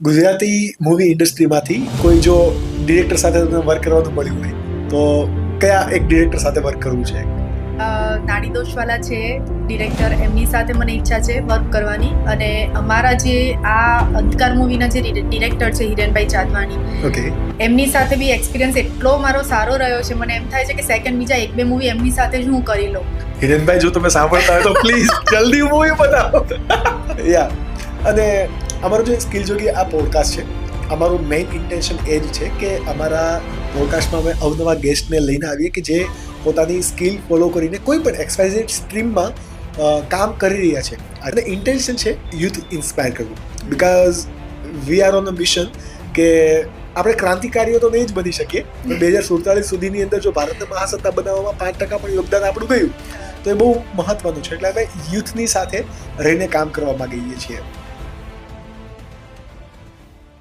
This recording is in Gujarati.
ગુજરાતી મૂવી ઇન્ડસ્ટ્રીમાંથી કોઈ જો ડિરેક્ટર સાથે તમને વર્ક કરવાનું મળ્યું હોય તો કયા એક ડિરેક્ટર સાથે વર્ક કરવું છે? નાડી દોશવાલા છે ડિરેક્ટર, એમની સાથે મને ઈચ્છા છે વર્ક કરવાની. અને અમારા જે આ અંધકાર મૂવીના જે ડિરેક્ટર છે હિરેનભાઈ ચાંદવાણી, ઓકે, એમની સાથે બી એક્સપિરિયન્સ એટલો મારો સારો રહ્યો છે. મને એમ થાય છે કે સેકન્ડ બીજા 1-2 મૂવી એમની સાથે જ હું કરી લઉં. હિરેનભાઈ જો તમે સાંભળતા હોય તો પ્લીઝ જલ્દી મૂવી બનાવો. યા, અને અમારું જે સ્કિલ જોગી આ પોડકાસ્ટ છે, અમારું મેઇન ઇન્ટેન્શન એ જ છે કે અમારા પોડકાસ્ટમાં અમે અવનવા ગેસ્ટને લઈને આવીએ કે જે પોતાની સ્કિલ ફોલો કરીને કોઈ પણ XYZ સ્ટ્રીમમાં કામ કરી રહ્યા છે. અને ઇન્ટેન્શન છે યુથ ઇન્સ્પાયર કરવું, because we are on a mission કે આપણે ક્રાંતિકારીઓ તો નહીં જ બની શકીએ, પણ 2047 સુધીની અંદર જો ભારતને મહાસત્તા બનાવવામાં 5% પણ યોગદાન આપણું ગયું તો એ બહુ મહત્વનું છે. એટલે અમે યુથની સાથે રહીને કામ કરવા માંગીએ છીએ.